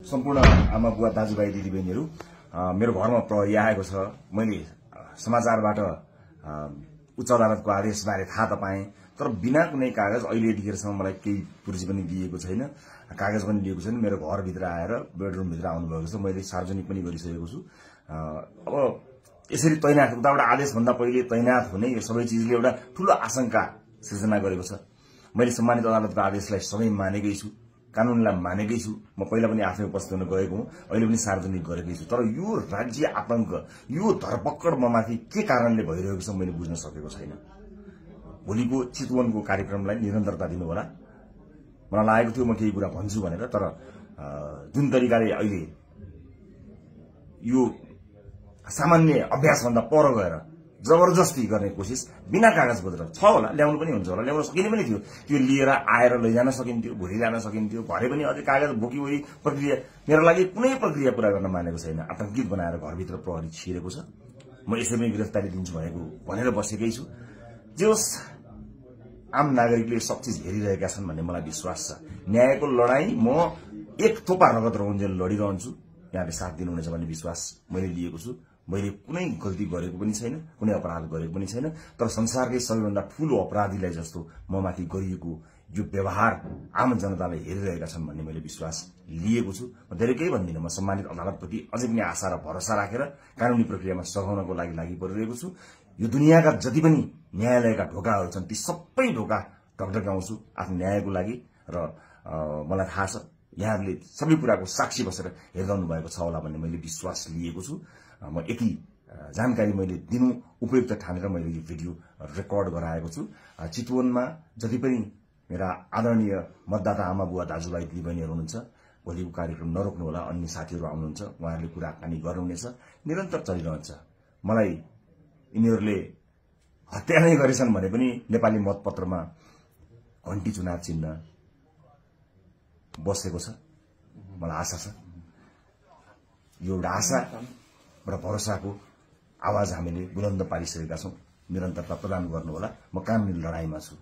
सम्पूर्ण आमा बुवा दाजुभाइ दिदीबहिनीहरू मेरो घरमा प्रहरी आएको छ। मैले समाचारबाट उच्च अदालतको आदेशबारे थाहा त पाएँ, तर बिना कुनै कागज अहिले यतिखेरसम्म मलाई केही पुर्जी पनि दिएको छैन, कागज पनि दिएको छैन। मेरो घरभित्र आएर बेडरुमभित्र आउनुभएको छ, मैले सार्वजनिक पनि गरिसकेको छु। अब यसरी तैनाथ उताबाट आदेशभन्दा पहिले तैनाथ हुने यो सबै चिजले एउटा ठूलो आशंका सृजना गरेको छ। मैले सम्मानित अदालतको आदेशलाई सबै मानेकै छु, कानूनलाई मानेकै छु। म पहिला पनि आफै उपस्थित हुन गएको हुँ, अहिले पनि सार्वजनिक गरेकै छु। तर यो राज्य आतंक, यो धरपकड ममाथि के कारणले भइरहेको छ मैले बुझ्न सकेको छैन। भोलिको चितवनको कार्यक्रमलाई निरन्तरता दिनुहोला। मलाई लागेको थियो म केही कुरा भन्छु भनेर, तर जुन तरिकाले अहिले यो सामान्य अभ्यासभन्दा पर गएर जबरजस्ती गर्ने कोसिस बिना कागज पत्र छ होला, ल्याउनु पनि हुन्छ होला, ल्याउन सकिने पनि थियो। त्यो लिएर आएर लैजान सकिन्थ्यो, भोलि ल्यान सकिन्थ्यो। भरे पनि अझै कागज बोकी प्रक्रिया मेरो लागि कुनै प्रक्रिया पूरा गर्न मानेको छैन। आतंकित बनाएर घरभित्र प्रहरी छिरेको छ। म यसैमै गिरफ्तारी दिन्छु भनेर बसेकै छु। जे होस्, आम नागरिकले सब चिज हेरिरहेका छन् भन्ने मलाई विश्वास छ। न्यायको लडाई म एक थोपा रगत रहुन्जेल लडिरहन्छु। यहाँले साथ दिनुहुनेछ भन्ने विश्वास मैले लिएको छु। मैले कुनै गल्ती गरेको पनि छैन, कुनै अपराध गरेको पनि छैन, तर संसारकै सबैभन्दा ठूलो अपराधीलाई जस्तो ममाथि गरिएको यो व्यवहार आम जनताले हेरिरहेका छन् भन्ने मैले विश्वास लिएको छु। म धेरै केही भन्दिनँ। म सम्मानित अदालतप्रति अझै पनि आशा र भरोसा राखेर कानूनी प्रक्रियामा सघाउनको लागि परिरहेको छु। यो दुनियाँका जति पनि न्यायालयका ढोकाहरू छन् ती सबै ढोका ढकढकाउँछु आफ्नो न्यायको लागि। र मलाई थाहा छ यहाँहरूले सबै कुराको साक्षी बसेर हेरिरहनु भएको छ होला भन्ने मैले विश्वास लिएको छु। म यति जानकारी मैले दिनु उपयुक्त ठानेर मैले यो भिडियो रेकर्ड गराएको छु। चितवनमा जति पनि मेरा आदरणीय मतदाता आमा बुवा दाजुभाइ दिदीबहिनीहरू हुनुहुन्छ, भोलिको कार्यक्रम नरोक्नु होला। अन्य साथीहरू आउनुहुन्छ, उहाँहरूले कुराकानी गर्नुहुनेछ, निरन्तर चलिरहन्छ। मलाई यिनीहरूले हत्या नै गरेछन् भने पनि नेपाली मतपत्रमा घण्टी चुनाव चिन्ह बसेको छ। मलाई आशा छ यो एउटा आशा र भरोसाको आवाज हामीले बुलन्द पारिसकेका छौं। निरन्तरता प्रदान गर्नुहोला। म कानूनी लडाईँमा छु।